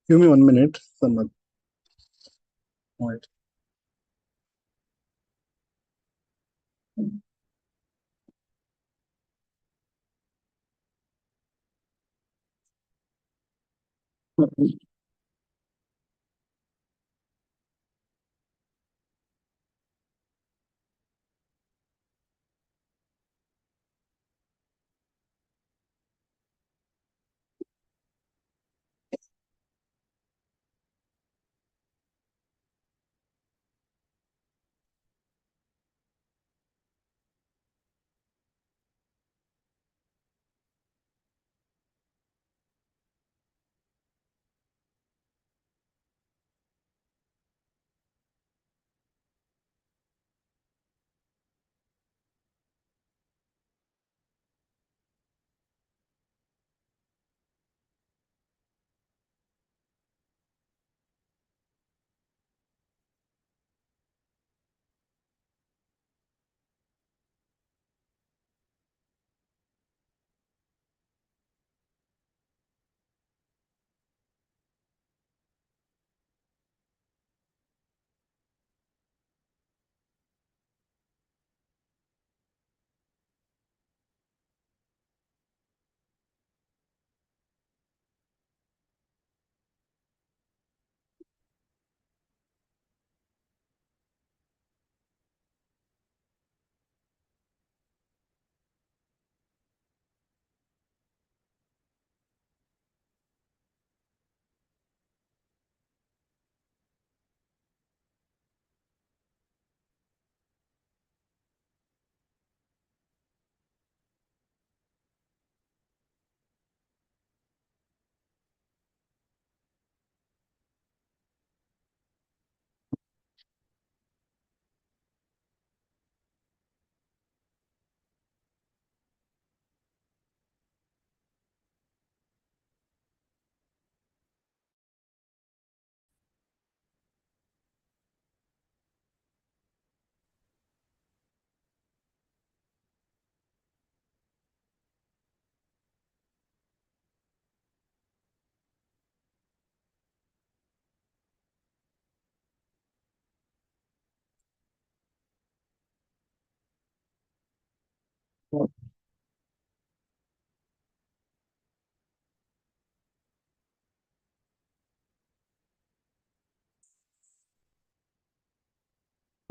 Give me 1 minute. Wait.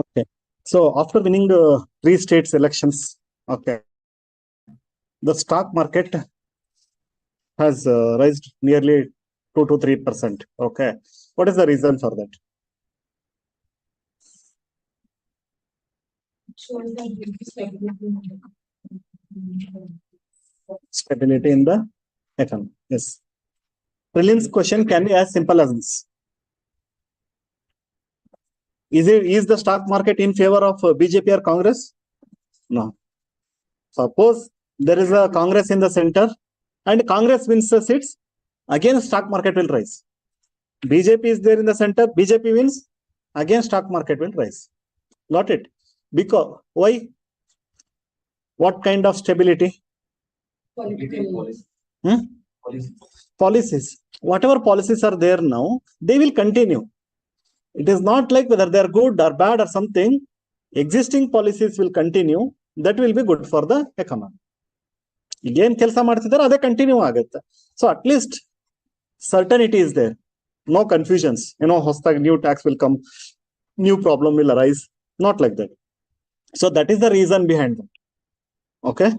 Okay. So after winning three states elections, okay, the stock market has raised nearly 2 to 3%. Okay. What is the reason for that? Stability in the economy. Yes. Brilliant's question can be as simple as this. Is the stock market in favor of BJP or Congress? No. Suppose there is a Congress in the center and Congress wins the seats, again stock market will rise. BJP is there in the center, BJP wins, again stock market will rise. Got it? Because why? What kind of stability? Policies. Whatever policies are there now, they will continue. It is not like whether they are good or bad or something. Existing policies will continue. That will be good for the economy. Again, ಕೆಲಸ ಮಾಡ್ತಿದ್ದಾರೆ ಅದೇ continue ಆಗುತ್ತೆ. So at least certainty is there. No confusions. ಹೊಸದಾಗಿ new tax will come, new problem will arise. Not like that. So that is the reason behind that. Okay.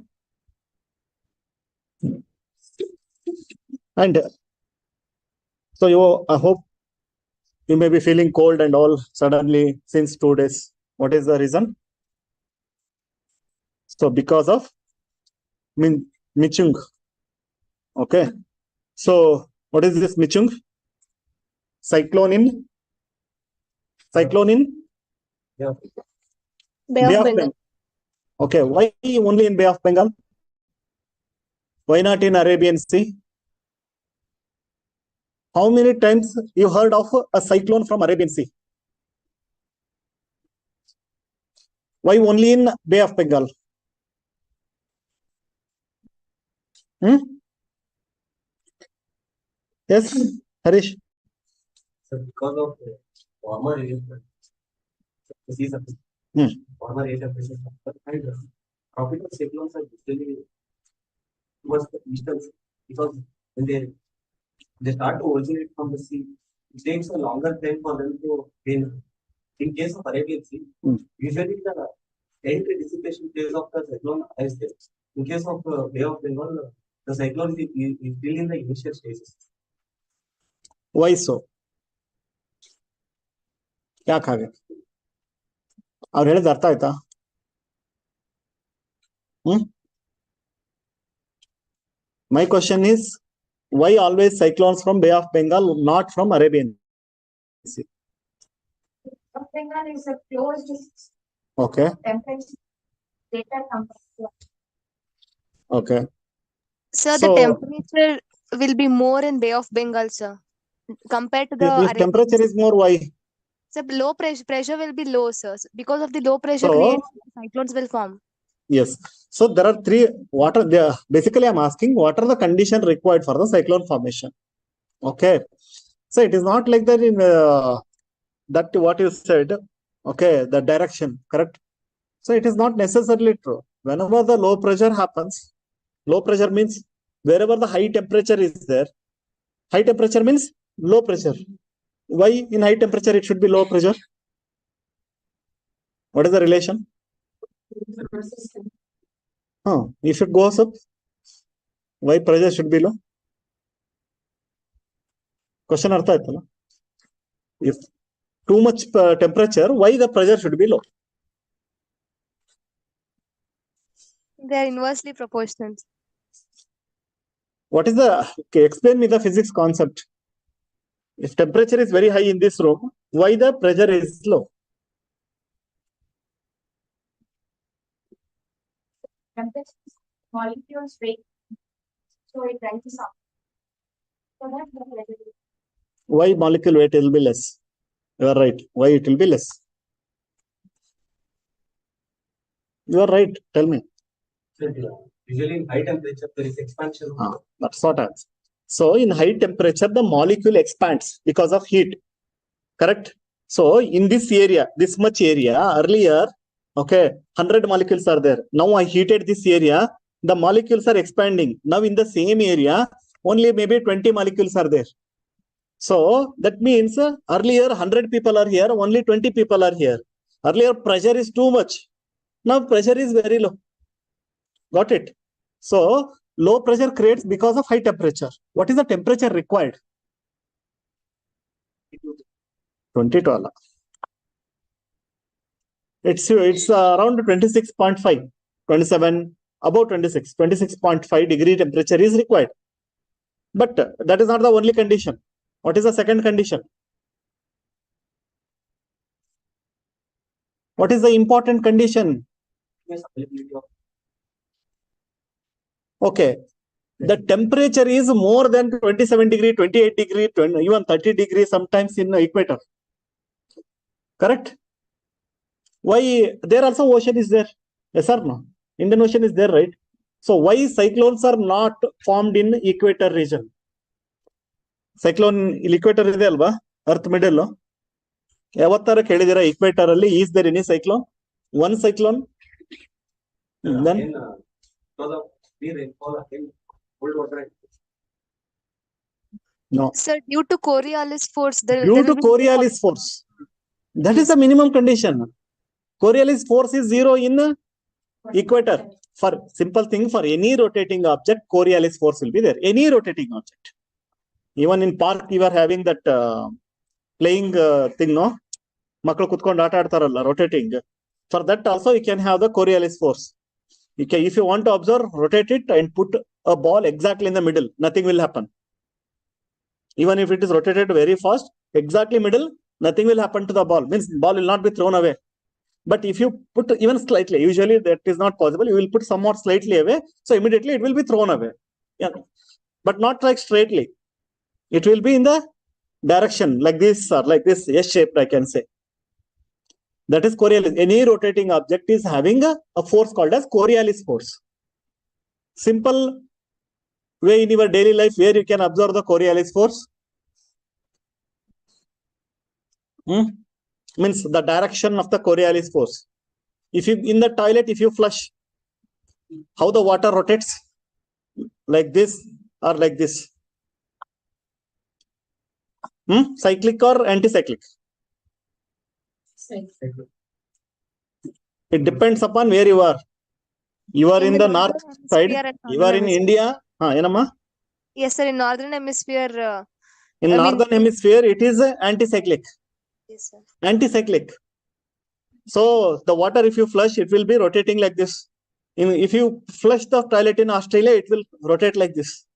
And so I hope you may be feeling cold and all suddenly since 2 days. What is the reason? So because of Michung. Okay. So what is this Michung? Cyclone in Bay of Bengal. Okay. Why only in Bay of Bengal? Why not in Arabian Sea? How many times you heard of a cyclone from Arabian Sea? Why only in Bay of Bengal? Yes, Harish. because of warmer air season, warmer air temperature, and tropical cyclones are usually towards the eastern sea, because when they start to originate from the sea, it takes a longer time for them to gain. In case of Arabian Sea, usually the end dissipation phase of the cyclone is there. In case of Bay of Bengal, the cyclone is still in the initial stages. Why so? ಯಾಕಾಗೆ ಅವ್ರು ಹೇಳಿದ ಅರ್ಥ ಆಯ್ತಾ? My question is, why always cyclones from Bay of Bengal, not from Arabian Sea? Bengal is a closed Okay. temperature data temperature. Okay. Sir, the temperature will be more in Bay of Bengal, sir, compared to the If Arabian temperature Sea. is more, why? Sir, low pressure will be low, sir. Because of the low pressure, cyclones will form. Yes. So there are three. What are the, basically I'm asking, what are the conditions required for the cyclone formation? Okay. So it is not like that in that what you said. Okay, the direction, correct? So it is not necessarily true. Whenever the low pressure happens, low pressure means wherever the high temperature is there. High temperature means low pressure. Why in high temperature it should be low pressure? What is the relation? If it goes up, why pressure should be low? Question artha aitala? If too much temperature, why the pressure should be low? They are inversely proportional. What is the, okay, explain me the physics concept. If temperature is very high in this room, why the pressure is low? Temperature molecules weight, so it rises up. So that's the pressure. Why molecule weight will be less? You are right. Why it will be less? You are right. Tell me. Usually in high temperature, there is expansion. That's what I answer. So in high temperature, the molecule expands because of heat. Correct? So in this area, this much area, earlier, okay, 100 molecules are there. Now I heated this area, the molecules are expanding. Now in the same area, only maybe 20 molecules are there. So that means earlier 100 people are here, only 20 people are here. Earlier pressure is too much. Now pressure is very low. Got it? So low pressure creates because of high temperature. What is the temperature required? 22. It's around 26.5, 27, about 26, 26.5 degree temperature is required. But that is not the only condition. What is the second condition? What is the important condition? Okay. The temperature is more than 27 degree, 28 degree, 20, even 30 degree sometimes in the equator. Correct? Why there also ocean is there? Yes or no? Indian Ocean is there, right? So why cyclones are not formed in equator region? Cyclone equator ಇದೆ ಅಲ್ವಾ, earth middle. ಯಾವತ್ತಾರ ಕೇಳಿದಿರಾ equator ಅಲ್ಲಿ is there any cyclone? One cyclone? Then no. Sir, due to Coriolis force, Due to Coriolis force. That is the minimum condition. Coriolis force is 0 in equator. For simple thing, for any rotating object, Coriolis force will be there. Any rotating object. Even in park, you are having that playing thing, no? Makkalu kutkondu aata aadtaralla, rotating. For that also, you can have the Coriolis force. Okay, if you want to observe, rotate it and put a ball exactly in the middle. Nothing will happen. Even if it is rotated very fast, exactly middle, nothing will happen to the ball. Means ball will not be thrown away. But if you put even slightly, usually that is not possible. You will put somewhat slightly away, so immediately it will be thrown away. Yeah, but not like straightly. It will be in the direction like this or like this, S-shaped, I can say. That is Coriolis. Any rotating object is having a force called as Coriolis force. Simple way in your daily life where you can observe the Coriolis force. Means the direction of the Coriolis force. If you in the toilet, if you flush, how the water rotates? Like this or like this? Cyclic or anti-cyclic? It depends upon where you are. You are in the north side. You are in India. Enamma? Yes, sir. In northern hemisphere. In northern hemisphere, it is anti-cyclic. Yes, sir. Anti-cyclic. So the water, if you flush, it will be rotating like this. If you flush the toilet in Australia, it will rotate like this.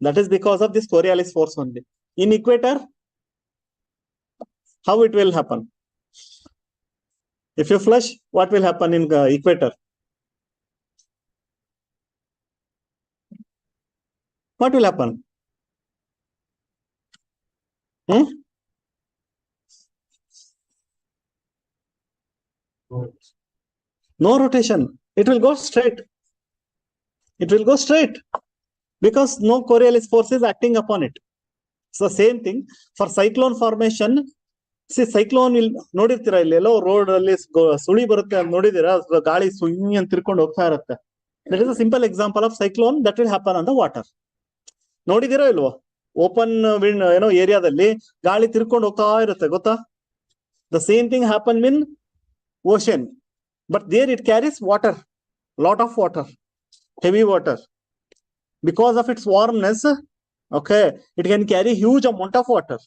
That is because of this Coriolis force only. In equator, how it will happen? If you flush, what will happen in equator? What will happen? No rotation. It will go straight. It will go straight because no Coriolis force is acting upon it. So same thing for cyclone formation. See, cyclone will ನೋಡಿರ್ತೀರಾ ಇಲ್ಲೆಲ್ಲೋ road ಅಲ್ಲಿ ಸುಳಿ ಬರುತ್ತೆ ಅಂತ ನೋಡಿದೀರಾ, ಗಾಳಿ ಸುಯಿ ಅಂತ ತಿರ್ಕೊಂಡು ಹೋಗ್ತಾ ಇರುತ್ತೆ. That is a simple example of cyclone that will happen on the water. ನೋಡಿದಿರೋ ಇಲ್ವೋ? ಓಪನ್ ವಿಂಡ್ ಏರಿಯಾದಲ್ಲಿ ಗಾಳಿ ತಿರ್ಕೊಂಡು ಹೋಗ್ತಾ ಇರುತ್ತೆ, ಗೊತ್ತಾ? The same thing happen in ocean, but there it carries water, lot of water, heavy water. Because of its warmness, okay, it can carry huge amount of water.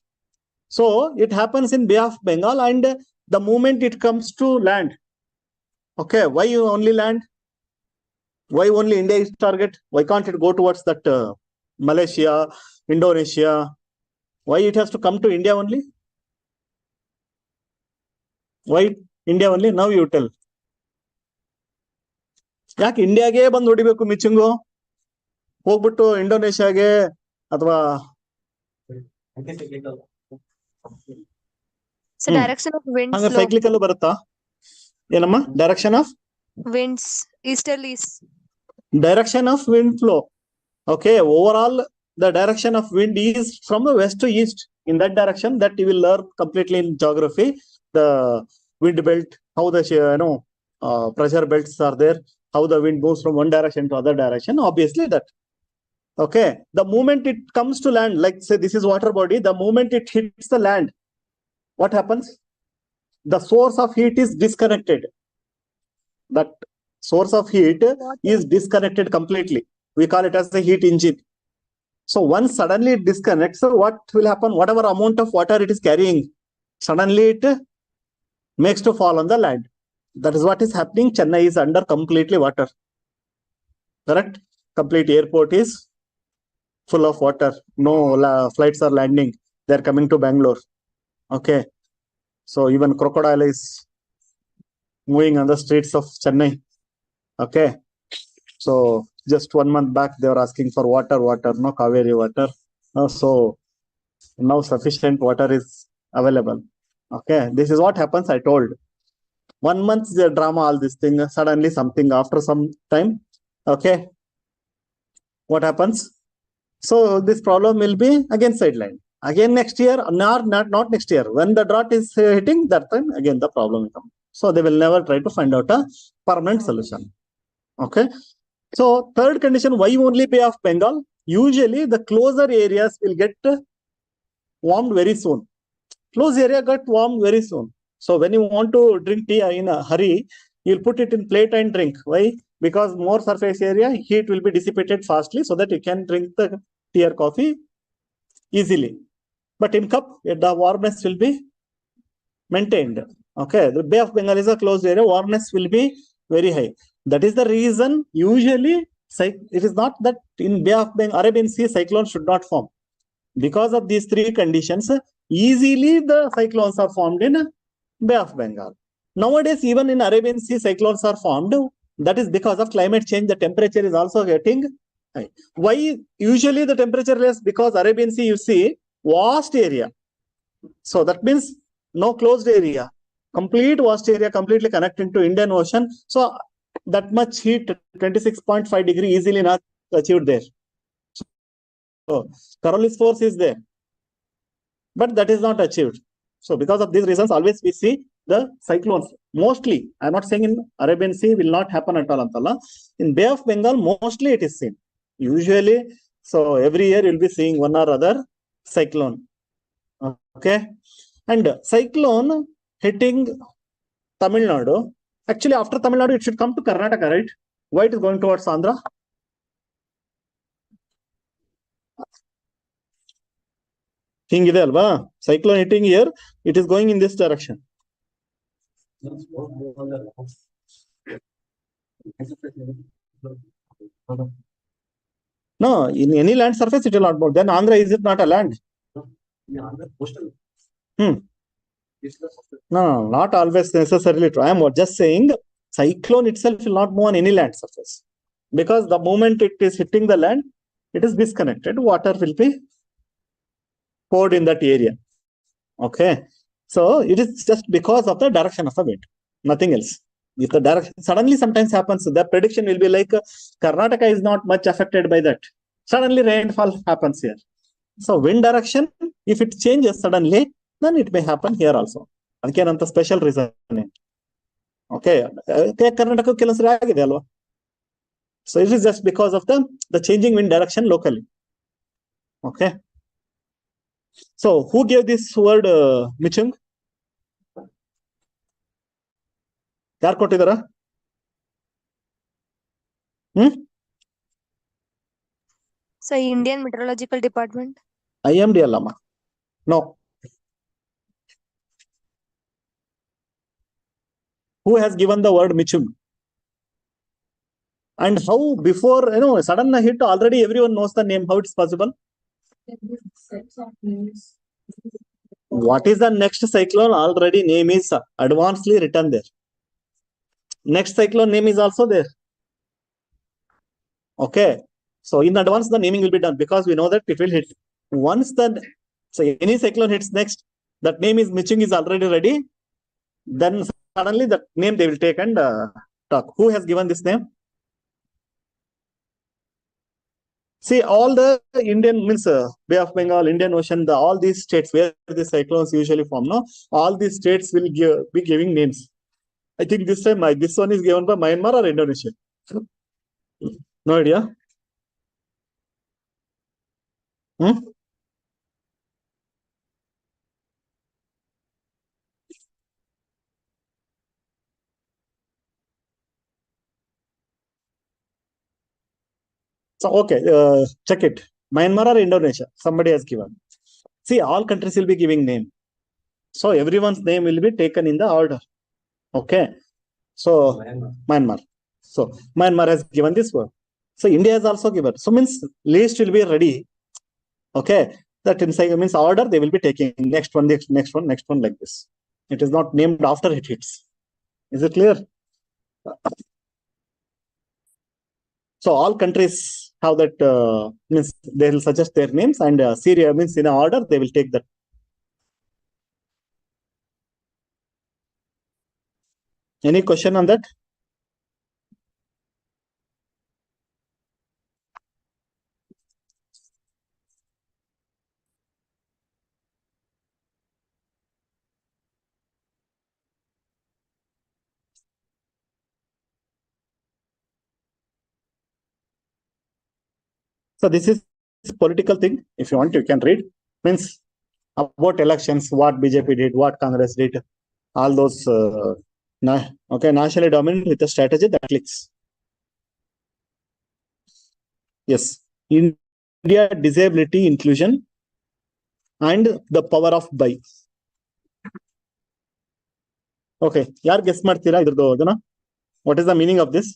So it happens in Bay of Bengal, and the moment it comes to land, okay, why only land? Why only India is target? Why can't it go towards that Malaysia, Indonesia? Why it has to come to India only? Why India only? Now you tell. ಯಾಕೆ ಇಂಡಿಯಾಗೆ ಬಂದು ಹೊಡಿಬೇಕು ಮಿಚಿಂಗು? ಹೋಗ್ಬಿಟ್ಟು ಇಂಡೋನೇಷ್ಯಾಗೆ ಅಥವಾ direction of winds cyclical ಬರುತ್ತಾ? ಏನಮ್ಮ direction of winds, easterlies. Direction of wind flow. Okay, overall the direction of wind is from the west to east. In that direction, that you will learn completely in geography. The wind belt, how the pressure belts are there, how the wind moves from one direction to other direction. Obviously that. Okay, the moment it comes to land, like say this is water body, the moment it hits the land, what happens? The source of heat is disconnected. That source of heat is disconnected completely. We call it as the heat engine. So once suddenly it disconnects, so what will happen? Whatever amount of water it is carrying, suddenly it makes to fall on the land. That is what is happening. Chennai is under completely water. Correct? Complete airport is full of water. No flights are landing. They are coming to Bangalore. Okay. So even crocodile is moving on the streets of Chennai. Okay. So just 1 month back, they were asking for water, no Kaveri water. So now sufficient water is available. Okay. This is what happens, I told. 1 month, the drama, all this thing, suddenly something after some time. Okay. What happens? So this problem will be again sidelined. Again next year, not next year. When the drought is hitting, that time again the problem will come. So they will never try to find out a permanent solution. Okay. So third condition, why only Bay of Bengal? Usually the closer areas will get warmed very soon. Close area got warmed very soon. So when you want to drink tea in a hurry, you'll put it in plate and drink. Why? Because more surface area, heat will be dissipated fastly so that you can drink the tea or coffee easily. But in cup, the warmness will be maintained. Okay, the Bay of Bengal is a closed area, warmness will be very high. That is the reason usually it is not that in Bay of Bengal, Arabian Sea cyclones should not form. Because of these three conditions, easily the cyclones are formed in Bay of Bengal. Nowadays, even in Arabian Sea cyclones are formed. That is because of climate change. The temperature is also getting high. Why usually the temperature is? Because Arabian Sea, you see, vast area. So that means no closed area. Complete vast area completely connected to Indian Ocean. So that much heat, 26.5 degree, easily not achieved there. So Coriolis force is there, but that is not achieved. So because of these reasons, always we see the cyclones. Mostly, I'm not saying in Arabian Sea will not happen at all. In Bay of Bengal, mostly it is seen. Usually, so every year you'll be seeing one or other cyclone. Okay. And cyclone hitting Tamil Nadu. Actually, after Tamil Nadu, it should come to Karnataka, right? Why it is going towards Andhra? Hinಗಿದೆ ಅಲ್ವಾ? Cyclone hitting here, it is going in this direction. No, in any land surface it will not move. Then Andhra, is it not a land? No, not always necessarily true. I am just saying cyclone itself will not move on any land surface. Because the moment it is hitting the land, it is disconnected. Water will be poured in that area. Okay. So it is just because of the direction of the wind. Nothing else. If the direction suddenly sometimes happens, the prediction will be like Karnataka is not much affected by that. Suddenly rainfall happens here. So wind direction, if it changes suddenly, then it may happen here also. Again, anta special reason. Okay. Karnataka ಕೆಲಸರಿ ಆಗಿದೆ ಅಲ್ವಾ? So it is just because of the changing wind direction locally. Okay. So who gave this word Michung? ಯಾರು ಕೊಟ್ಟಿದಾರ? So Indian Meteorological Department. IMD ಅಲ್ಲಮ್ಮ. No. Who has given the word Michung? And how before, sudden hit already everyone knows the name. How it's possible? What is the next cyclone? Already name is advancedly written there. Next cyclone name is also there. Okay. So in advance, the naming will be done because we know that it will hit. Once so any cyclone hits next, that name is Michung is already ready. Then suddenly that name they will take and talk. Who has given this name? See, all the Indian means Bay of Bengal, Indian Ocean, all these states where the cyclones usually form, no, all these states will be giving names. I think this time this one is given by Myanmar or Indonesia. No idea. So okay, check it. Myanmar or Indonesia? Somebody has given. See, all countries will be giving name. So everyone's name will be taken in the order. Okay. So Myanmar. So Myanmar has given this word. So India has also given. So means list will be ready. Okay. That inside means order they will be taking next one, next one like this. It is not named after it hits. Is it clear? So all countries have that means they will suggest their names and Syria means in order they will take that. Any question on that? So this is political thing. If you want, you can read. Means about elections, what BJP did, what Congress did, all those. Okay, nationally dominant with a strategy that clicks. Yes, India disability inclusion and the power of buy. Okay, yaar guess ಮಾಡ್ತೀರಾ ಇದ್ರದ್ದು ಅದನ್ನ? What is the meaning of this?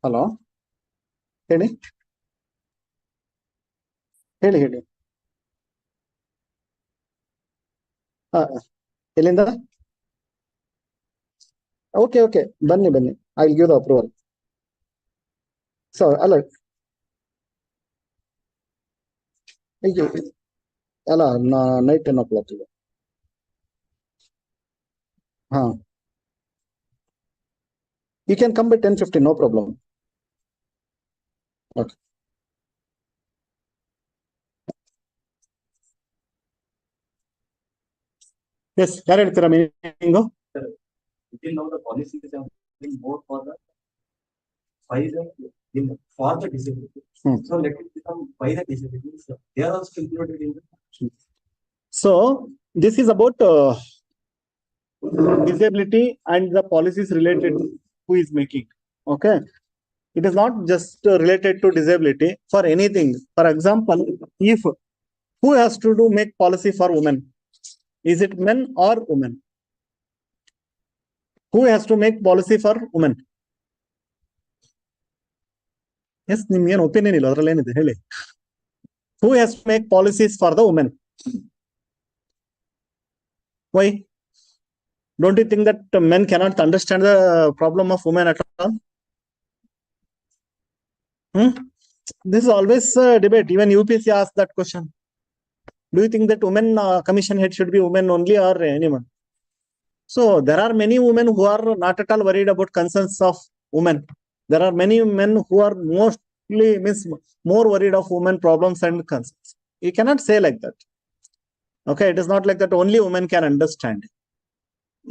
Hello. ಹೇಳಿ ಎಲ್ಲಿಂದ? Okay ಬನ್ನಿ I will give the approval. So ಅಲ್ಲ night 10 o'clock ಇದೆ. You can come by 10:15, no problem. Okay. Yes, ಯಾರು ಹೇಳ್ತೀರಾ meaning? Until now, the policies have been more for the for the disability. So let it become by the disability. So they are also included in the. So this is about disability and the policies related to who is making. Okay, it is not just related to disability for anything. For example, if who has to do make policy for women? Is it men or women? Who has to make policy for women? Yes, ನಿಮ್ಗೆ ಏನು opinion ಇಲ್ಲ ಅದರಲ್ಲಿ ಏನಿದೆ ಹೇಳಿ. Who has to make policies for the women? Why? Don't you think that men cannot understand the problem of women at all? This is always a debate. Even UPSC asks that question. Do you think that women commission head should be women only or anyone? So there are many women who are not at all worried about concerns of women. There are many men who are mostly more worried of women problems and concerns. You cannot say like that. Okay, it is not like that only women can understand.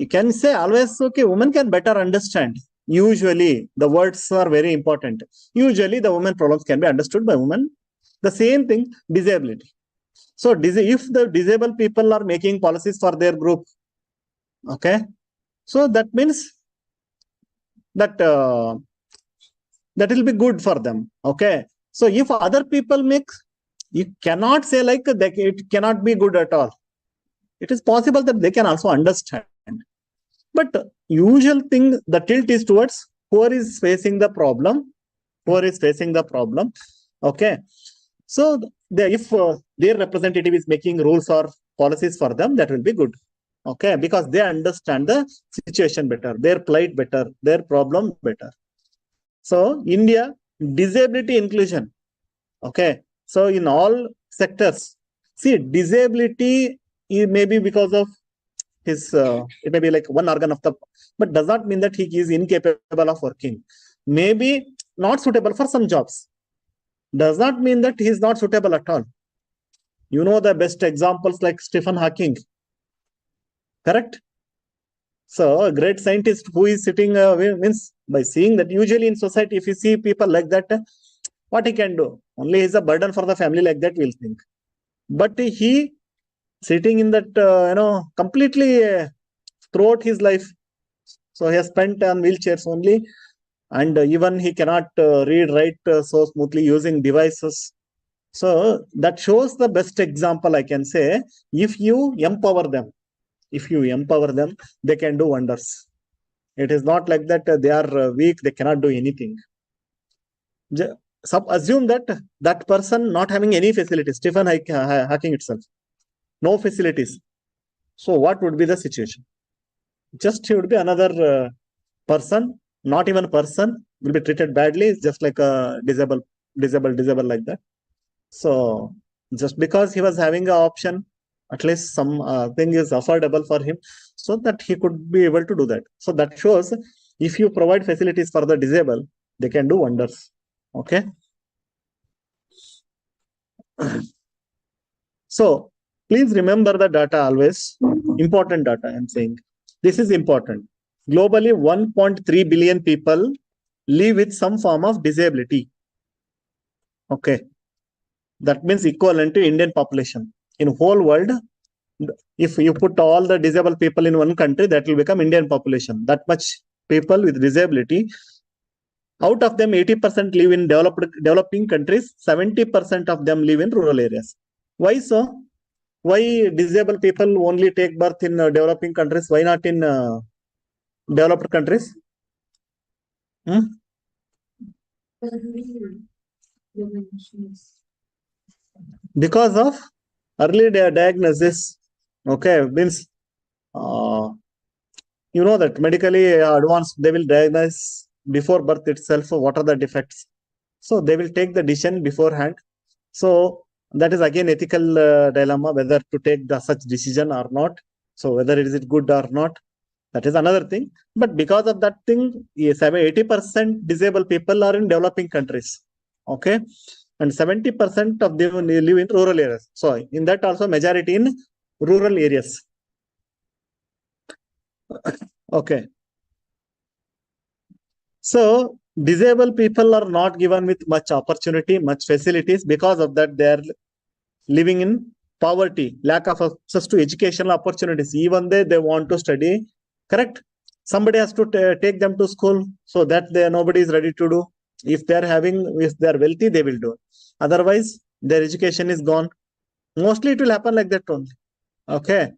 You can say always, okay, women can better understand. Usually the words are very important. Usually the women problems can be understood by women. The same thing, disability. So if the disabled people are making policies for their group, okay, so that means that that will be good for them. Okay, so if other people make, you cannot say like it cannot be good at all. It is possible that they can also understand. But usual thing, the tilt is towards whoever is facing the problem. Whoever is facing the problem. Okay. So if their representative is making rules or policies for them, that will be good. Okay. Because they understand the situation better, their plight better, their problem better. So India, disability inclusion. Okay. So in all sectors, see, disability may be because of his it may be like one organ of the, but does not mean that he is incapable of working. Maybe not suitable for some jobs, does not mean that he is not suitable at all. You know the best examples like Stephen Hawking, correct? So a great scientist who is sitting means by seeing that usually in society, if you see people like that, what he can do? Only he is a burden for the family, like that we'll think. But he sitting in that completely throughout his life, so he has spent on wheelchairs only, and even he cannot read, write so smoothly using devices. So that shows the best example, I can say. If you empower them, they can do wonders. It is not like that they are weak, they cannot do anything. Assume that that person not having any facilities, Stephen Hawking itself, no facilities. So what would be the situation? Just he would be another person, not even person, will be treated badly, just like a disabled like that. So just because he was having an option, at least some thing is affordable for him, so that he could be able to do that. So that shows if you provide facilities for the disabled, they can do wonders. Okay. So please remember the data always. Important data I am saying. This is important. Globally, 1.3 billion people live with some form of disability. Okay. That means equivalent to Indian population. In whole world, if you put all the disabled people in one country, that will become Indian population. That much people with disability. Out of them, 80% live in developing countries. 70% of them live in rural areas. Why so? Why disabled people only take birth in developing countries? Why not in developed countries? Because of early diagnosis. Okay, means you know that medically advanced, they will diagnose before birth itself what are the defects. So they will take the decision beforehand. So that is again ethical dilemma, whether to take such decision or not. So whether is it good or not, that is another thing. But because of that thing, yes, 80% disabled people are in developing countries. Okay. And 70% of them live in rural areas. So in that also majority in rural areas. Okay. So disabled people are not given with much opportunity, much facilities. Because of that, they are living in poverty, lack of access to educational opportunities. Even they want to study, correct? Somebody has to take them to school, so that nobody is ready to do. If they are wealthy, they will do. Otherwise, their education is gone. Mostly it will happen like that only. Okay.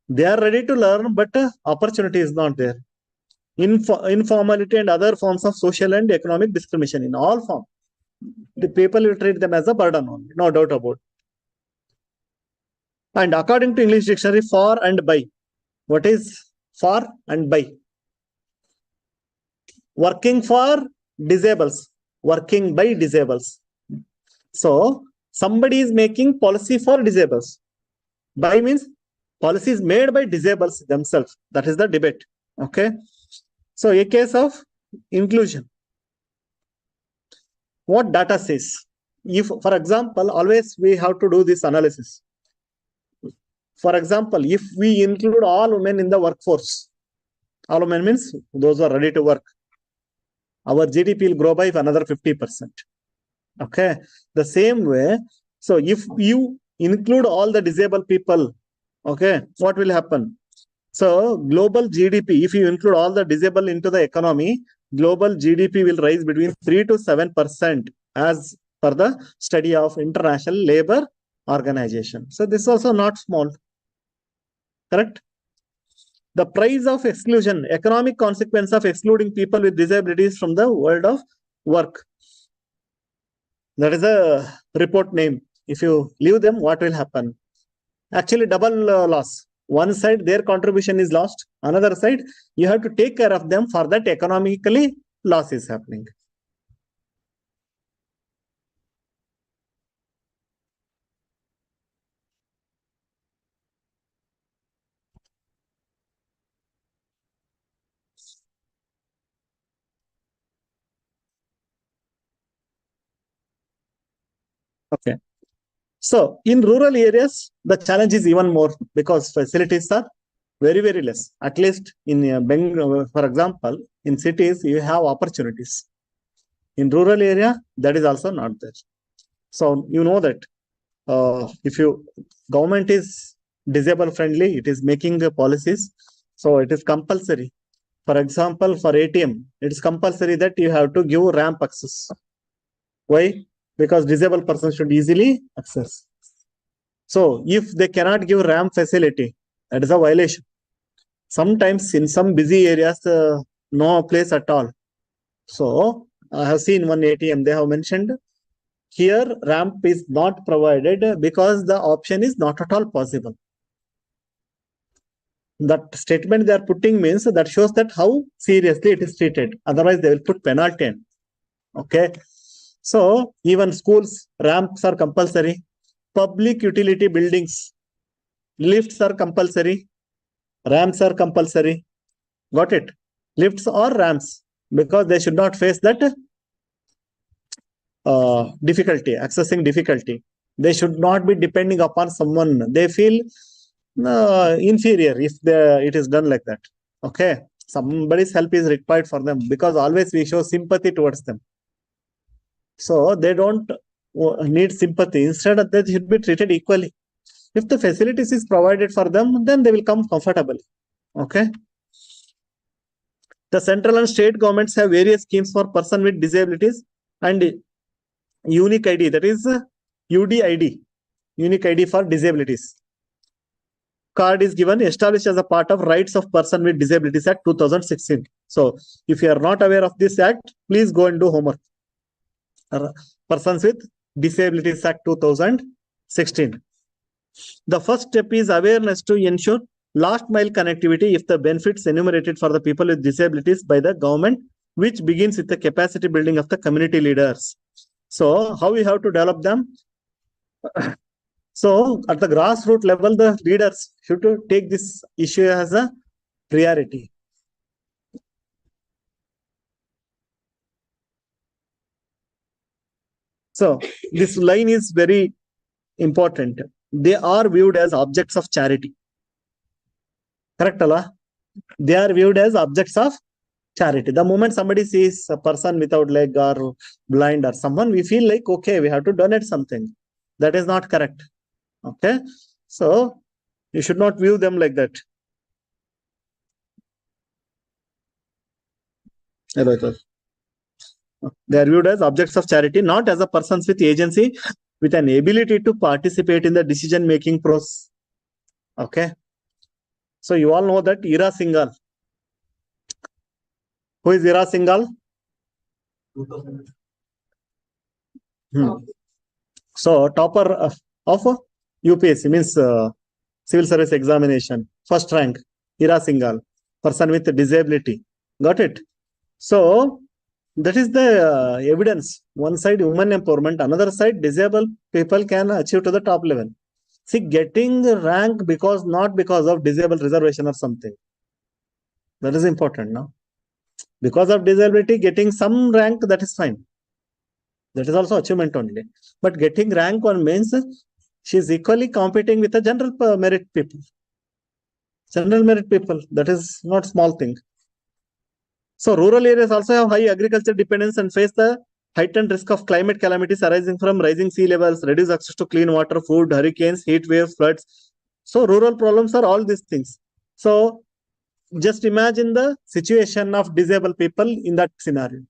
They are ready to learn, but opportunity is not there. Informality and other forms of social and economic discrimination in all forms. The people will treat them as a burden only, no doubt about it. And according to English dictionary, for and by. What is for and by? Working for disables, working by disables. So somebody is making policy for disables. By means policy is made by disables themselves. That is the debate. Okay. So a case of inclusion. What data says? If, for example, always we have to do this analysis. For example, if we include all women in the workforce, all women means those who are ready to work, our GDP will grow by another 50%. Okay. The same way, so if you include all the disabled people, okay, what will happen? So global GDP, if you include all the disabled into the economy, global GDP will rise between 3 to 7% as per the study of International Labour Organization. So this is also not small. Correct? The price of exclusion, economic consequence of excluding people with disabilities from the world of work. That is a report name. If you leave them, what will happen? Actually, double loss. One side, their contribution is lost. Another side, you have to take care of them. For that, economically, loss is happening. Okay. So in rural areas, the challenge is even more because facilities are very, very less. At least in Bengaluru, for example, in cities, you have opportunities. In rural area, that is also not there. So you know that if you government is disabled friendly, it is making policies. So it is compulsory. For example, for ATM, it is compulsory that you have to give ramp access. Why? Because disabled persons should easily access. So if they cannot give ramp facility, that is a violation. Sometimes in some busy areas, no place at all. So I have seen one ATM, they have mentioned here ramp is not provided because the option is not at all possible. That statement they are putting means that shows that how seriously it is treated. Otherwise, they will put penalty. Okay. So even schools, ramps are compulsory. Public utility buildings, lifts are compulsory. Ramps are compulsory. Got it? Lifts or ramps, because they should not face that difficulty, accessing difficulty. They should not be depending upon someone. They feel inferior if it is done like that. Okay. Somebody's help is required for them because always we show sympathy towards them. So they don't need sympathy. Instead of that, they should be treated equally. If the facilities is provided for them, then they will come comfortably. Okay. The central and state governments have various schemes for person with disabilities and unique ID, that is UDID, unique ID for disabilities. Card is given, established as a part of Rights of Person with Disabilities Act 2016. So if you are not aware of this act, please go and do homework. Persons with Disabilities Act 2016. The first step is awareness to ensure last mile connectivity if the benefits enumerated for the people with disabilities by the government, which begins with the capacity building of the community leaders. So how we have to develop them? So at the grassroots level, the leaders should take this issue as a priority. So this line is very important. They are viewed as objects of charity. Correct, Allah? They are viewed as objects of charity. The moment somebody sees a person without leg or blind or someone, we feel like, okay, we have to donate something. That is not correct. Okay. So you should not view them like that. They are viewed as objects of charity, not as a persons with agency, with an ability to participate in the decision-making process. Okay. So you all know that Ira Singhal. Who is Ira Singhal? 2000. So topper of UPSC means civil service examination, first rank, Ira Singhal, person with disability. Got it? So that is the evidence. One side women empowerment, another side disabled people can achieve to the top level. See, getting the rank not because of disabled reservation or something. That is important, no? Because of disability, getting some rank, that is fine. That is also achievement only. But getting rank one means she is equally competing with the general merit people. General merit people, that is not small thing. So rural areas also have high agriculture dependence and face the heightened risk of climate calamities arising from rising sea levels, reduced access to clean water, food, hurricanes, heat waves, floods. So rural problems are all these things. So just imagine the situation of disabled people in that scenario.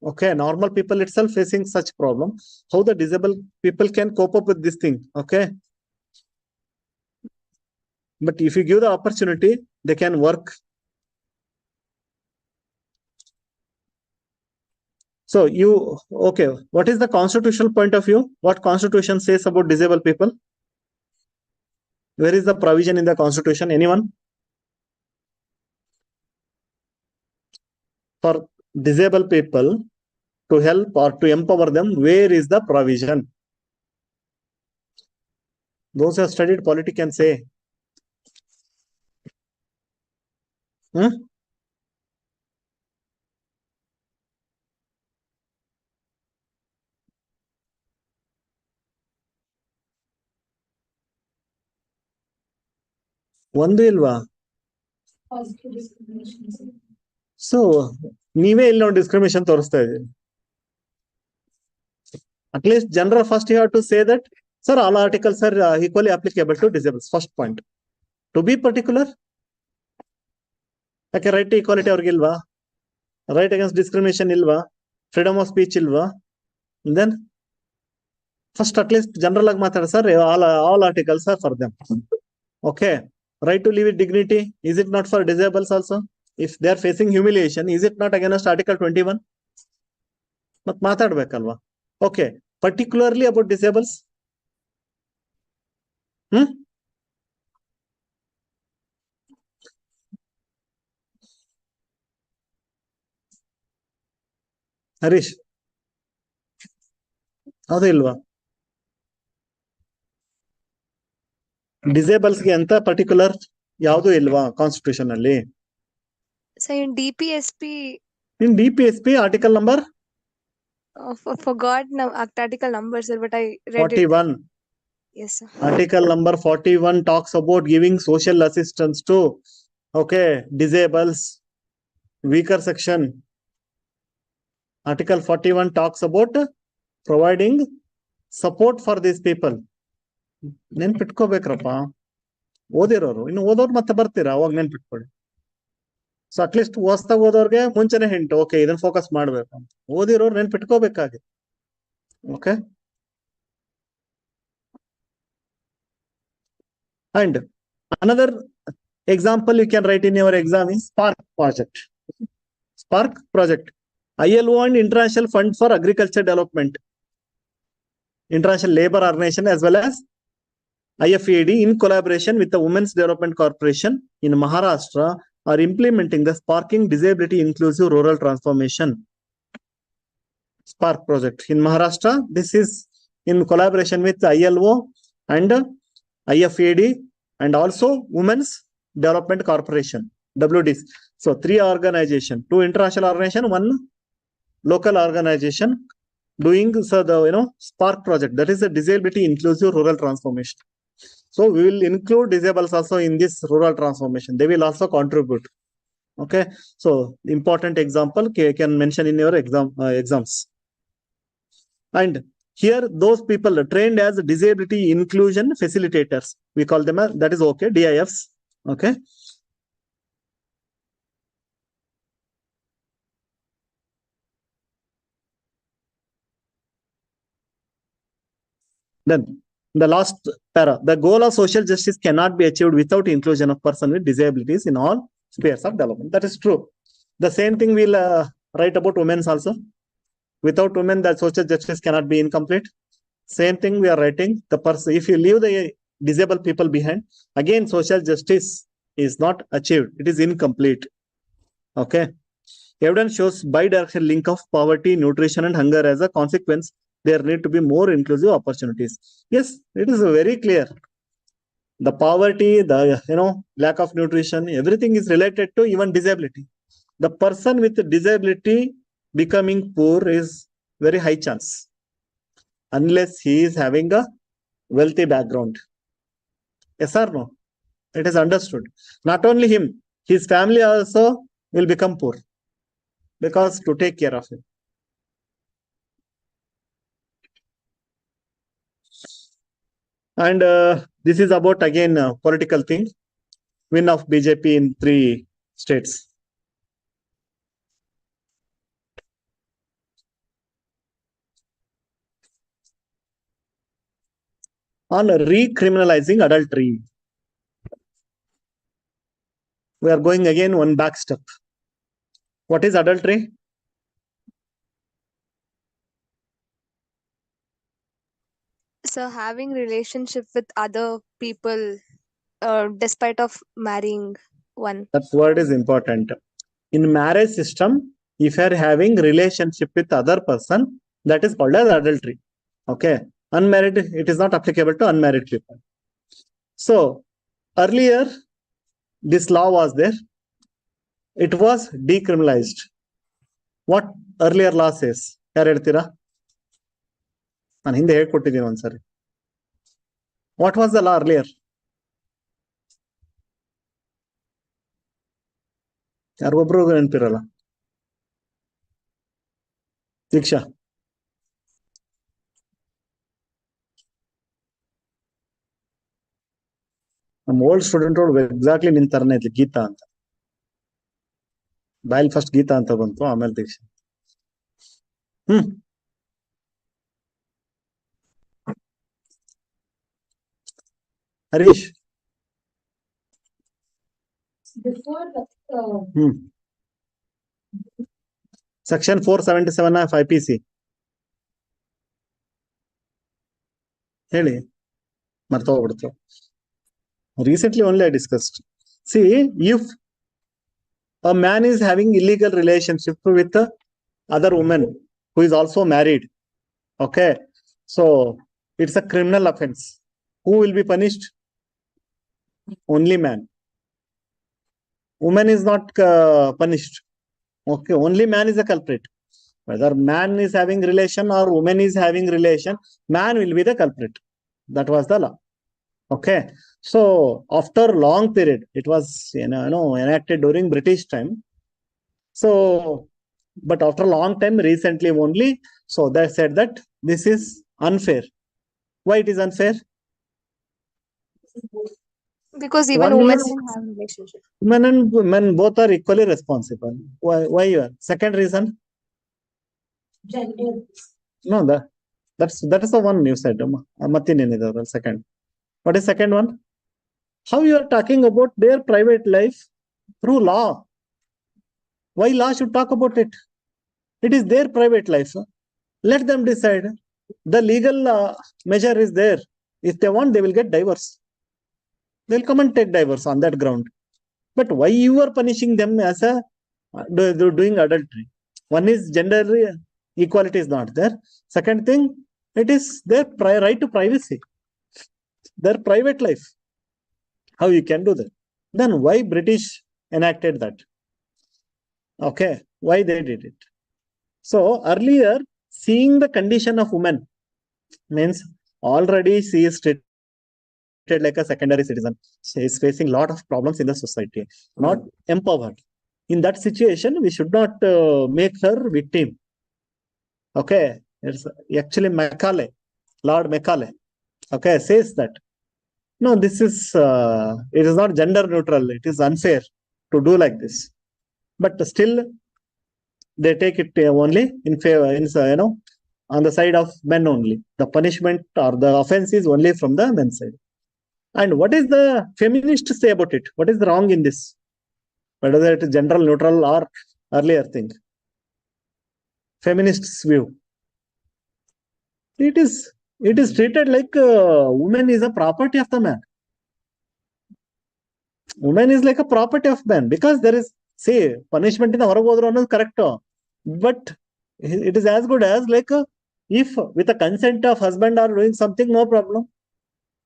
Okay, normal people itself facing such problem. How the disabled people can cope up with this thing. Okay. But if you give the opportunity, they can work. So okay, what is the constitutional point of view? What constitution says about disabled people? Where is the provision in the constitution? Anyone? For disabled people to help or to empower them, where is the provision? Those who have studied polity can say. ಒಂದು ಇಲ್ವಾ? So ನೀವೇ ಇಲ್ಲಿ ನೋಡಿ discrimination ತೋರಿಸ್ತಾ ಇದ್ದೀರಿ. At least general first you have to say that, sir, all articles are equally applicable to disabled. First point. To be particular, ಯಾಕೆ right to equality ಅವ್ರಿಗೆ ಇಲ್ವಾ? ರೈಟ್ ಅಗೇನ್ಸ್ಟ್ ಡಿಸ್ಕ್ರಿಮಿನೇಷನ್ ಇಲ್ವಾ? ಫ್ರೀಡಮ್ ಆಫ್ ಸ್ಪೀಚ್ ಇಲ್ವಾ? Then first at least general ಆಗಿ ಮಾತಾಡ, sir all articles are for them. Okay. Right to live with dignity, is it not for disabled also? If they are facing humiliation, is it not against Article 21? But matadbekalva. Okay, particularly about disables. Harish, howದು ಇಲ್ವಾ? Disables ಗೆ ಅಂತ particular ಯಾವುದು ಇಲ್ವಾ constitution ಅಲ್ಲಿ? So in DPSP article number? Forgot article number, sir, but I read 41. it. Yes, sir. Article number 41 talks about giving social assistance to, okay, disables, weaker section. Article 41 talks about providing support for these people. ನೆನ್ಪಿಟ್ಕೋಬೇಕ್ರಪ್ಪ, ಓದಿರೋರು. ಇನ್ನು ಓದೋರು ಮತ್ತೆ ಬರ್ತೀರಾ, ಅವಾಗ ನೆನ್ಪಿಟ್ಕೊಳ್ಳಿ. So at least ಹೊಸ್ತಾಗ ಓದೋರ್ಗೆ ಮುಂಚೆನೆ hint, okay ಇದನ್ನ focus ಮಾಡ್ಬೇಕು ಅಂತ. ಓದಿರೋರು ನೆನ್ಪಿಟ್ಕೋಬೇಕಾಗಿ. Okay. And another example you can write in your exam is Spark project. Spark project, ILO and International Fund for Agriculture Development, International Labour Organization as well as IFAD in collaboration with the Women's Development Corporation in Maharashtra are implementing the Sparking Disability Inclusive Rural Transformation Spark project in Maharashtra. This is in collaboration with ILO and IFAD and also Women's Development Corporation, WDC. So 3 organizations, 2 international organizations, 1 local organization doing the Spark project, that is a disability inclusive rural transformation. So we will include disables also in this rural transformation. They will also contribute. Okay. So important example can mention in your exams. And here those people trained as disability inclusion facilitators. We call them that is okay, DIFs. Okay. Then the last para, the goal of social justice cannot be achieved without inclusion of person with disabilities in all spheres of development. That is true. The same thing we'll write about women's also. Without women, the social justice cannot be incomplete. Same thing we are writing. The person, if you leave the disabled people behind, again social justice is not achieved. It is incomplete. Okay. Evidence shows bidirectional link of poverty, nutrition, and hunger. As a consequence, there need to be more inclusive opportunities. Yes, it is very clear. The poverty, the lack of nutrition, everything is related to even disability. The person with disability becoming poor is very high chance, unless he is having a wealthy background. Yes or no? It is understood. Not only him, his family also will become poor because to take care of him. And this is about again political thing. Win of BJP in 3 states. On recriminalizing adultery, we are going again one back step. What is adultery? So having relationship with other people, despite of marrying one. That word is important. In marriage system, if you are having relationship with other person, that is called as adultery. Okay. Unmarried, it is not applicable to unmarried people. So earlier, this law was there. It was decriminalized. What earlier law says? ಯಾರು ಹೇಳ್ತೀರಾ? ನಾನು ಹಿಂದೆ ಹೇಳ್ಕೊಟ್ಟಿದ್ದೀನಿ ಒಂದ್ಸರಿ. What was the law earlier? ಯಾರಿಗೊಬ್ರು ನೆನಪಿರಲ್ಲ. ದೀಕ್ಷಾ. ನಮ್ಮ old student ಅವ್ರು exactly ನಿನ್ ತರನೇ ಇದ್ಲಿ, ಗೀತಾ ಅಂತ. ಬಾಯಲ್ಲಿ ಫಸ್ಟ್ ಗೀತಾ ಅಂತ ಬಂತು, ಆಮೇಲೆ ದೀಕ್ಷಾ. ಹರೀಶ್. Section 477 of IPC. ಹೇಳಿ, ಮರ್ತೋಗ್ಬಿಡ್ತು. Recently only I discussed. See, if a man is having illegal relationship with other woman who is also married, okay, so it's a criminal offense. Who will be punished? Only man. Woman is not punished. Okay, only man is a culprit. Whether man is having relation or woman is having relation, man will be the culprit. That was the law. Okay. So after long period, it was enacted during British time. So, but after long time, recently only, so they said that this is unfair. Why it is unfair? Because even women can have relationship. Men and women both are equally responsible. Why? Second reason? No, that is the one you said. Second. What is second one? How you are talking about their private life through law? Why law should talk about it? It is their private life. Let them decide. The legal measure is there. If they want, they will get divorce. They'll come and take divorce on that ground. But why you are punishing them as a doing adultery? One is gender equality is not there. Second thing, it is their right to privacy, their private life. How you can do that? Then why British enacted that? Okay, why they did it? So earlier, seeing the condition of women means already she is like a secondary citizen. She is facing a lot of problems in the society, not empowered. In that situation, we should not make her victim. Okay, it's actually Macaulay, Lord Macaulay. Okay, says that no, this is it is not gender neutral. It is unfair to do like this. But still, they take it only in favor, on the side of men only. The punishment or the offense is only from the men's side. And what is the feminists say about it? What is the wrong in this? Whether it is gender neutral or earlier thing. Feminists' view. It is treated like woman is a property of the man. Woman is like a property of man because there is, say, punishment in the horagodro correct. But it is as good as like if with the consent of husband are doing something, no problem.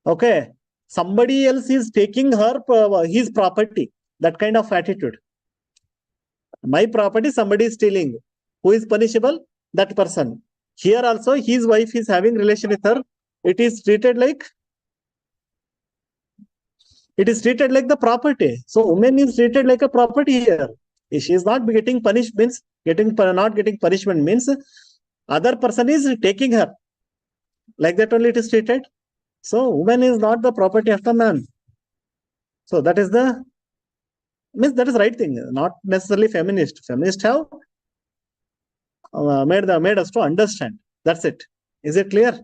Okay. Somebody else is taking his property. That kind of attitude. My property, somebody is stealing. Who is punishable? That person. Here also, his wife is having relation with her. It is treated like the property. So woman is treated like a property here. If she is not getting punished means not getting punishment means other person is taking her. Like that only it is treated. So woman is not the property of the man. So that is the right thing. Not necessarily feminist. Feminists have made us to understand. That's it. Is it clear?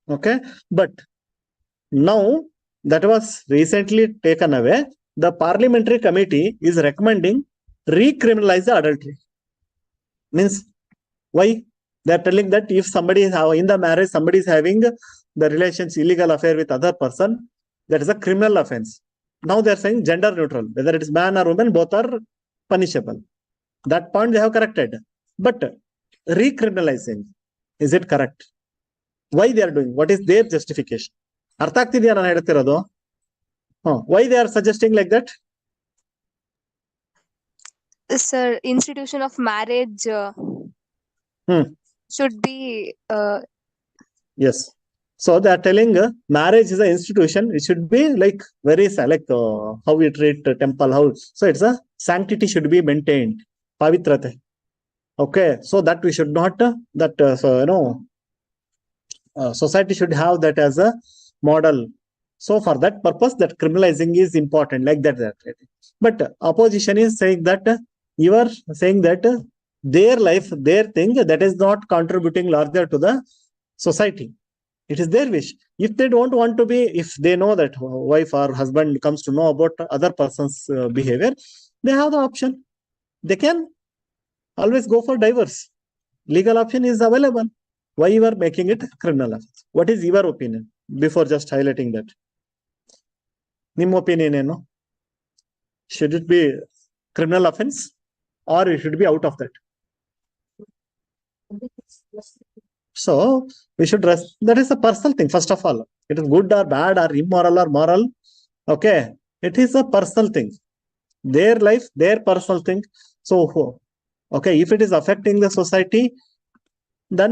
Okay. But now that was recently taken away. The parliamentary committee is recommending recriminalize the adultery. Means why? They are telling that if somebody is in the marriage, somebody is having the relations, illegal affair with other person, that is a criminal offense. Now they are saying gender neutral. Whether it is man or woman, both are punishable. That point they have corrected. But recriminalizing, is it correct? Why they are doing? What is their justification? ಅರ್ಥ ಆಗ್ತಿದೆಯಾ ನಾನು ಹೇಳ್ತಿರೋದು? Why they are suggesting like that? Sir, institution of marriage should be yes. So they are telling marriage is an institution. It should be like very like how we treat temple, how so it's a sanctity should be maintained, pavitrate. Okay, so that we should not society should have that as a model. So for that purpose, that criminalizing is important, like that. But opposition is saying that you are saying that their life, their thing, that is not contributing larger to the society. It is their wish. If they don't want to be, if they know that wife or husband comes to know about other person's behavior, they have the option. They can always go for divorce. Legal option is available. Why you are making it criminal offense? What is your opinion? Before just highlighting that. Nim opinion, should it be criminal offense or it should be out of that? So we should that is a personal thing. First of all, it is good or bad or immoral or moral. Okay, it is a personal thing. Their life, their personal thing. So okay, if it is affecting the society, then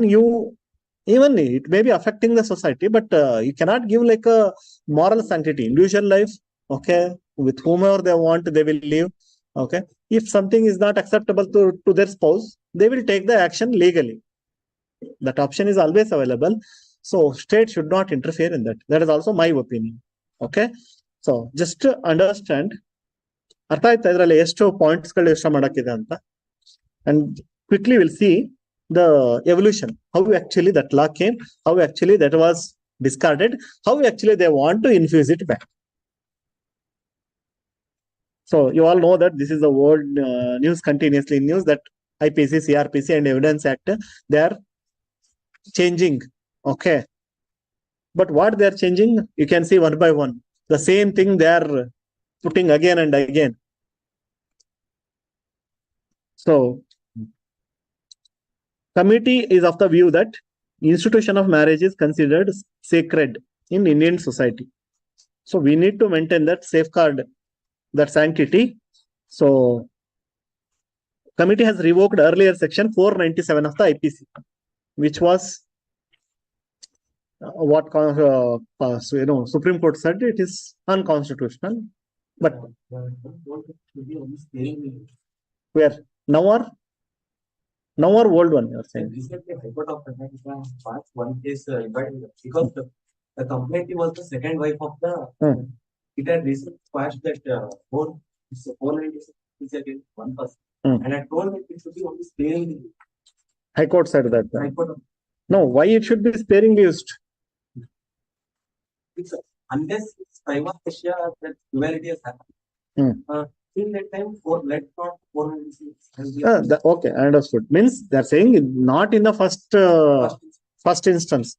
even it may be affecting the society, but you cannot give like a moral sanctity. Individual life, okay, with whomever they want, they will live. Okay, if something is not acceptable to their spouse, they will take the action legally. That option is always available. So state should not interfere in that. That is also my opinion. Okay, so just to understand, ಅರ್ಥ ಆಯ್ತಾ ಇದರಲ್ಲಿ ಎಷ್ಟು points ಗಳು ಯೋಚನೆ ಮಾಡಕ್ಕಿದೆ ಅಂತ. And quickly we'll see the evolution, how actually that law came, how actually that was discarded, how actually they want to infuse it back. So you all know that this is the world news, continuously news, that IPC, CRPC and Evidence Act, they are changing. Okay, but what they are changing, you can see one by one. The same thing they are putting again and again. So committee is of the view that institution of marriage is considered sacred in Indian society. So we need to maintain that, safeguard that sanctity. So committee has revoked earlier section 497 of the IPC, which was Supreme Court said it is unconstitutional. But should be only sparingly used. where now or old one you are saying? Recently, High Court of Karnataka passed one case because the complaint was the second wife of the. It had recently passed that 496 is against one person, and I told that it should be only sparingly used. High Court said that. High Court. No, why it should be sparingly used? Unless it's prima facie that duality has happened. In that time, let's not 496. Okay, I understood. Means they're saying not in the first instance.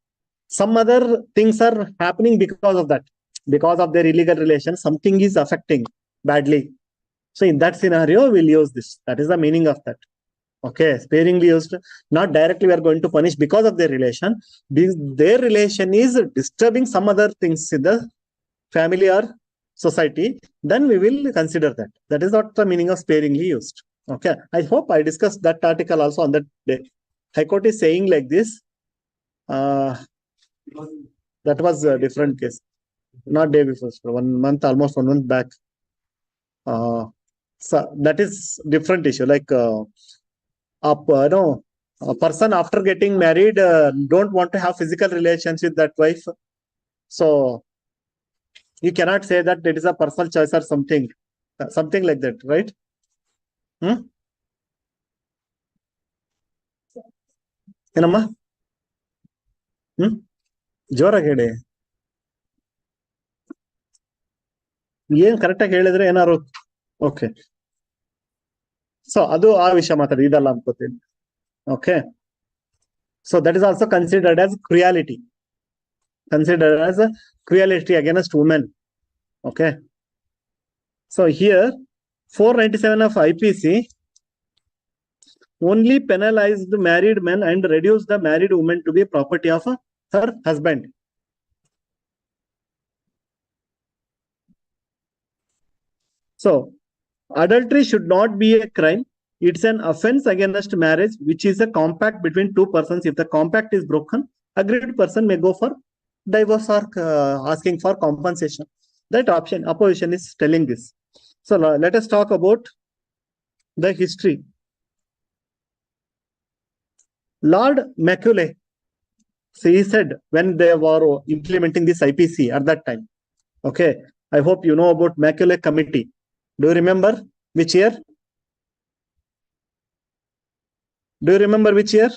Some other things are happening because of that. Because of their illegal relation, something is affecting badly. So in that scenario, we'll use this. That is the meaning of that. Okay, sparingly used. Not directly we are going to punish because of their relation. Their relation is disturbing some other things in the family or society. Then we will consider that. That is not the meaning of sparingly used. Okay, I hope I discussed that article also on that day. High Court is saying like this. That was a different case. Not day before, 1 month, almost 1 month back. So that is different issue. Like a person after getting married don't want to have physical relations with that wife. So you cannot say that it is a personal choice or something like that, right? ಏನಮ್ಮ ಜೋರಾಗಿ ಹೇಳಿ. ಏನ್ correct ಆಗಿ ಹೇಳಿದ್ರೆ ಏನಾರು okay. So ಅದು ಆ ವಿಷಯ ಮಾತಾಡಿ, ಇದಲ್ಲ ಅನ್ಕೋತೀನಿ. Okay, so that is also considered as cruelty. Considered as a cruelty against women. Okay. So here 497 of IPC only penalized the married men and reduced the married woman to be property of her husband. So adultery should not be a crime. It's an offense against marriage, which is a compact between two persons. If the compact is broken, aggrieved person may go for divorce or asking for compensation. That opposition is telling this. So let us talk about the history. Lord Macaulay, so he said when they were implementing this IPC at that time. Okay, I hope you know about Macaulay Committee. Do you remember which year? Do you remember which year?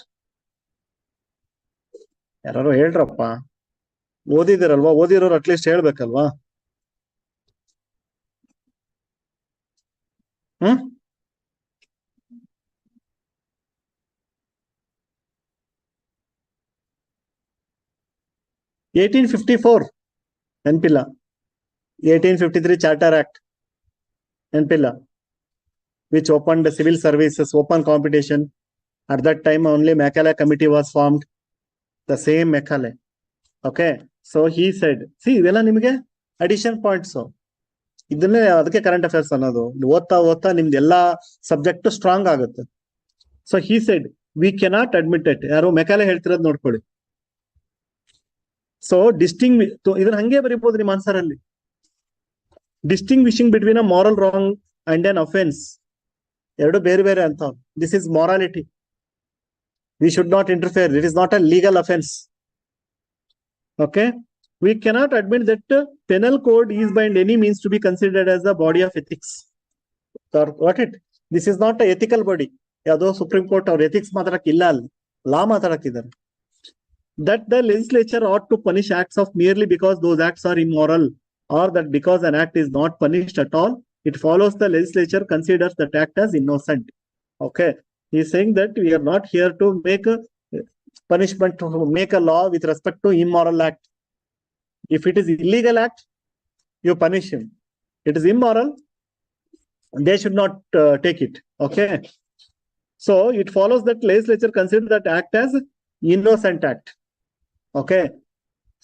ಯಾರು ಹೇಳ್ರಪ್ಪ, ಓದಿದಿರಲ್ವಾ? ಓದಿರೋರು at least ಹೇಳ್ಬೇಕಲ್ವಾ? 1854 ನೆನಪಿಲ್ಲ. 1853 Charter Act ನೆನಪಿಲ್ಲ, which opened the civil services, open competition. At that time only Macaulay Committee was formed. The same Macaulay. Okay, so he said, see, ಇವೆಲ್ಲ ನಿಮಗೆ addition points. ಇದನ್ನೇ ಅದಕ್ಕೆ current affairs ಅನ್ನೋದು. ಓದ್ತಾ ನಿಮ್ದು ಎಲ್ಲಾ ಸಬ್ಜೆಕ್ಟ್ ಸ್ಟ್ರಾಂಗ್ ಆಗುತ್ತೆ. So he said we cannot admit it. ಯಾರು ಮೆಕಾಲೆ ಹೇಳ್ತಿರೋದು ನೋಡ್ಕೊಳ್ಳಿ. ಸೊ ಇದನ್ನ ಹಂಗೆ ಬರೀಬಹುದು ನಿಮ್ಮ ಆನ್ಸರ್ ಅಲ್ಲಿ. Distinguishing between a moral wrong and an offence. ಎರಡು ಬೇರೆ ಬೇರೆ ಅಂತ. This is morality. We should not interfere. It is not a legal offense. Okay, we cannot admit that penal code is by any means to be considered as a body of ethics. Got it? This is not a ethical body. Yado Supreme Court or ethics ಮಾತಾಡಕ್ಕಿಲ್ಲ ಅಲ್ಲಿ, law ಮಾತಾಡಕ್ಕಿದ್ದಾರೆ. That the legislature ought to punish acts of merely because those acts are immoral, or that because an act is not punished at all, it follows the legislature considers that act as innocent. Okay, he is saying that we are not here to make a punishment, to make a law with respect to immoral act. If it is illegal act, you punish him. It is immoral, they should not take it. Okay, so it follows that legislature consider that act as innocent act. Okay,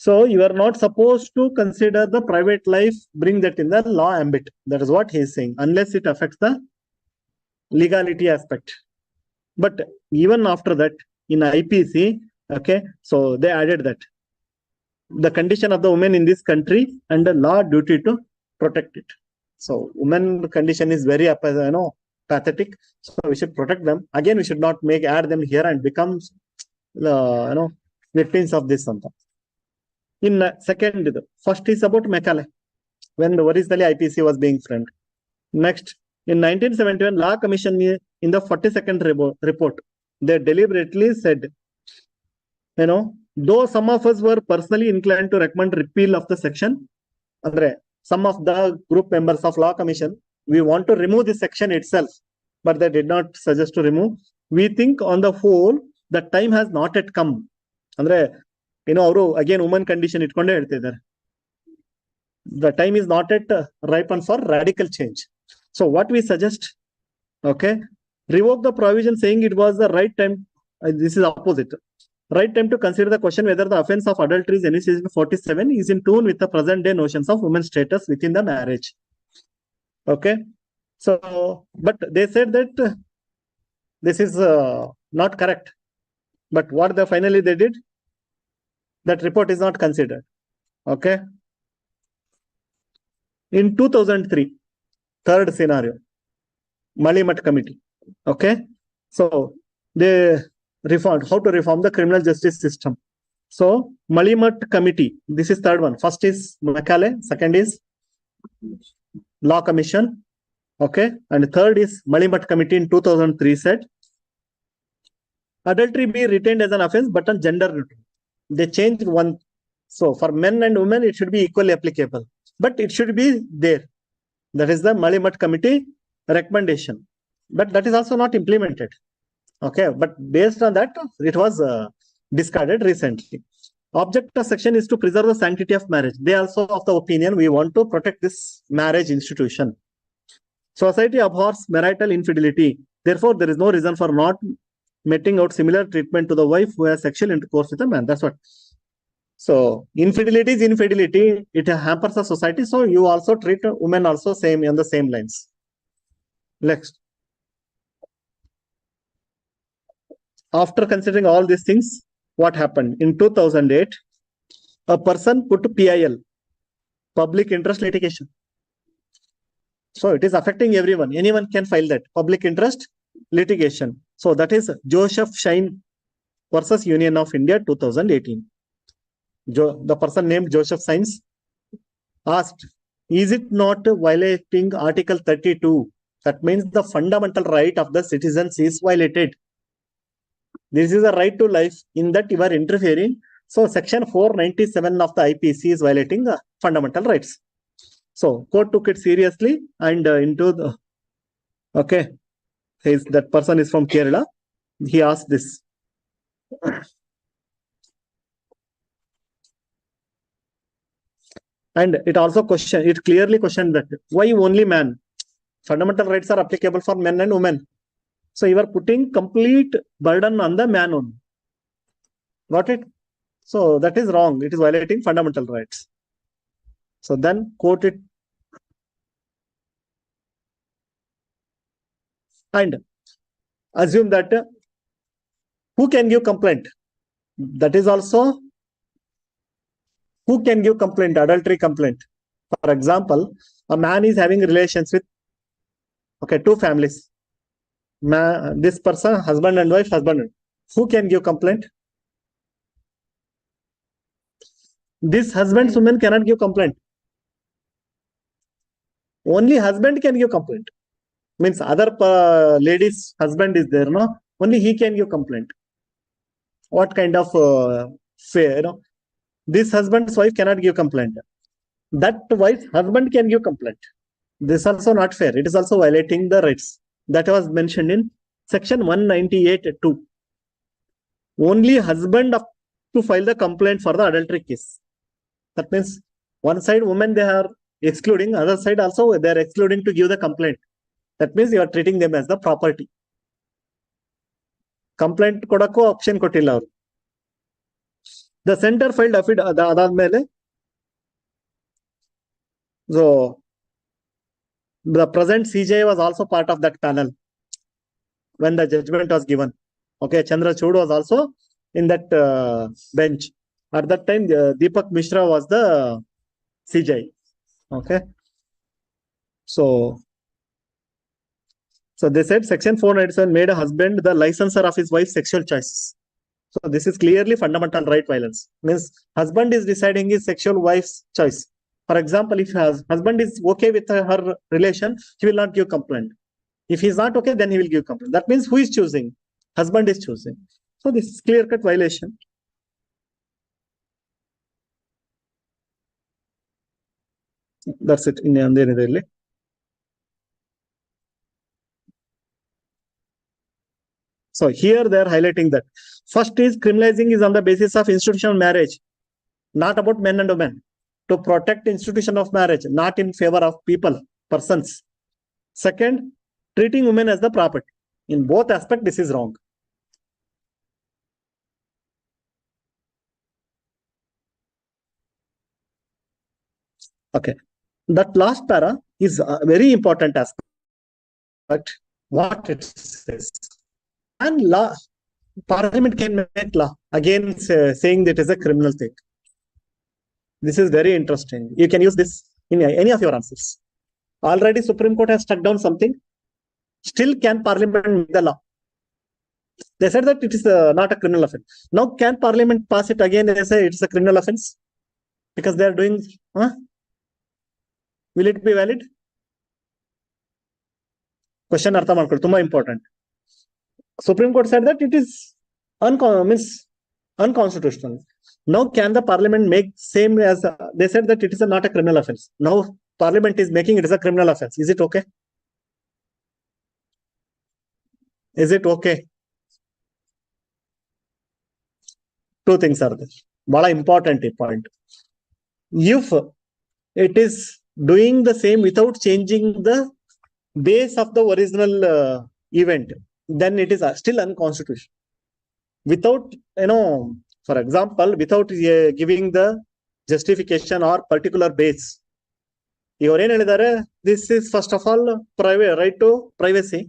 so you are not supposed to consider the private life, bring that in the law ambit. That is what he is saying, unless it affects the legality aspect. But even after that in IPC, okay, so they added that the condition of the women in this country and the law duty to protect it. So women condition is very pathetic. So we should protect them. Again, we should not add them here and become victims of this something. In second, first is about Macaulay, when originally IPC was being framed. Next, in 1971, Law Commission in the 42nd report, they deliberately said, though some of us were personally inclined to recommend repeal of the section, some of the group members of Law Commission, we want to remove this section itself, but they did not suggest to remove. We think on the whole, the time has not yet come. Again, woman condition itkonde ಹೇಳ್ತಿದ್ದಾರೆ. The time is not yet ripened for radical change. So what we suggest, revoke the provision saying it was the right time. This is opposite. Right time to consider the question whether the offense of adultery is initiated 47 is in tune with the present day notions of women's status within the marriage. Okay. So, but they said that this is not correct. But what finally they did, that report is not considered. Okay. In 2003, third scenario, Malimat committee. Okay. So they reformed how to reform the criminal justice system. So Malimat committee, this is third one. First is Macaulay, second is Law Commission. Okay. And third is Malimat committee in 2003 said, adultery be retained as an offense, but on gender neutral. They changed one. So for men and women, it should be equally applicable, but it should be there. That is the Malimat committee recommendation. But that is also not implemented. Okay. But based on that, it was discarded recently. Object of section is to preserve the sanctity of marriage. They also of the opinion we want to protect this marriage institution. Society abhors marital infidelity. Therefore, there is no reason for not meting out similar treatment to the wife who has sexual intercourse with a man. That's what. So infidelity is infidelity. It hampers the society. So you also treat women also same on the same lines. Next. After considering all these things, what happened? In 2008, a person put PIL, public interest litigation. So it is affecting everyone. Anyone can file that. Public interest litigation. So that is Joseph Shine versus Union of India 2018. The person named Joseph Sainz asked, is it not violating Article 32? That means the fundamental right of the citizens is violated. This is a right to life. In that you are interfering. So section 497 of the IPC is violating the fundamental rights. So court took it seriously and into the, okay, that person is from Kerala. He asked this. And it also clearly questioned that why only man? Fundamental rights are applicable for men and women. So you are putting complete burden on the man only. Got it? So that is wrong. It is violating fundamental rights. So then quote it. And assume that who can give complaint? That is also who can give complaint, adultery complaint. For example, a man is having relations with two families. This person, husband and wife, who can give complaint? This husband's woman cannot give complaint. Only husband can give complaint. Means other lady's husband is there, no? Only he can give complaint. What kind of fair, This husband's wife cannot give complaint. That wife's husband can give complaint. This is also not fair. It is also violating the rights. That was mentioned in section 198(2). Only husband to file the complaint for the adultery case. That means one side women they are excluding, other side also they are excluding to give the complaint. That means you are treating them as the property. Complaint kodakku option kottilla avaru. The center filed affidavit adadmele. So the present CJI was also part of that panel when the judgment was given. Okay, Chandrachud was also in that bench. At that time, Deepak Mishra was the CJ. Okay. So they said section 497 made a husband the licensor of his wife's sexual choices. So this is clearly fundamental right violence. Means husband is deciding his sexual wife's choice. For example, if husband is okay with her relation, he will not give complaint. If he is not okay, then he will give complaint. That means who is choosing? Husband is choosing. So this is clear-cut violation. That's it. So here they are highlighting that. First is criminalizing is on the basis of institutional marriage, not about men and women. To protect institution of marriage, not in favor of people, persons. Second, treating women as the property. In both aspects, this is wrong. Okay. That last para is a very important aspect. What it says. And law, Parliament can make law again saying that it is a criminal thing. This is very interesting. You can use this in any of your answers. Already Supreme Court has struck down something. Still can Parliament make the law? They said that it is not a criminal offense. Now can Parliament pass it again and say it is a criminal offense? Because they are doing... Will it be valid? Question artha ಮಾಡ್ಕೊಳ್ಳಿ, ತುಂಬಾ important. Supreme Court said that it is unconstitutional. Now can the Parliament make same as they said that it is not a criminal offense. Now Parliament is making it as a criminal offense. Is it okay? Is it okay? Two things are there. Very important point. If it is doing the same without changing the base of the original event, then it is still unconstitutional. Without, for example, without giving the justification or particular base. This is first of all private right to privacy,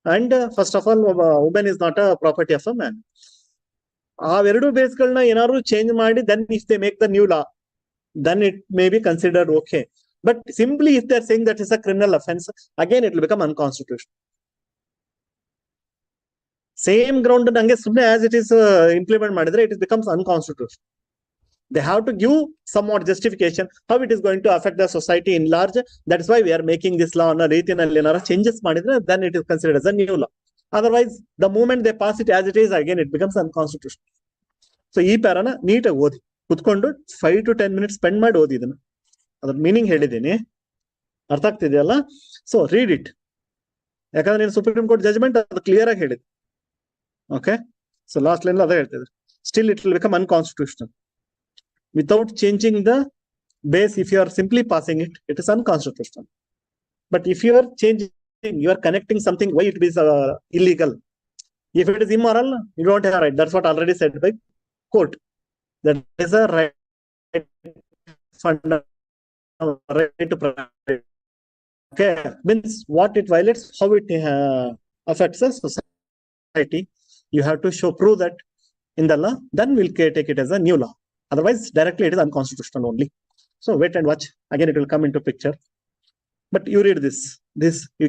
and first of all, woman is not a property of a man. Two basegalna enaru change ಮಾಡಿ, then if they make the new law, then it may be considered okay. But simply if they are saying that it's a criminal offense, again it will become unconstitutional. Same ground as it is implemented, it becomes unconstitutional. They have to give somewhat justification how it is going to affect the society in large. That is why we are making this law on a changes, then it is considered as a new law. Otherwise, the moment they pass it as it is, again it becomes unconstitutional. So ee parana neat agi odi kutkondu 5 to 10 minutes spend ಮಾಡಿ ಓದಿ ಇದನ್ನ. ಅದರ meaning ಹೇಳಿದ್ದೀನಿ, ಅರ್ಥ ಆಗ್ತಿದೆಯಲ್ಲ? So read it, ಯಾಕಂದ್ರೆ ನೀನು supreme court judgement ಅದು clear ಆಗಿ ಹೇಳಿದೆ. ಓಕೆ, ಸೊ ಲಾಸ್ಟ್ ಲೈನ್ ಅದೇ ಹೇಳ್ತಿದ್ರು. Still it will become unconstitutional without changing the base. If you are simply passing it, it is unconstitutional. But if you are changing, you are connecting something, why it is illegal. If it is immoral, you don't have a right. That's what already said by court. That is a right, right to private. Okay, means what it violates, how it affects the society. You have to prove that in the law, then we'll take it as a new law. Otherwise, directly it is unconstitutional only. So wait and watch. Again, it will come into picture. But you read this. You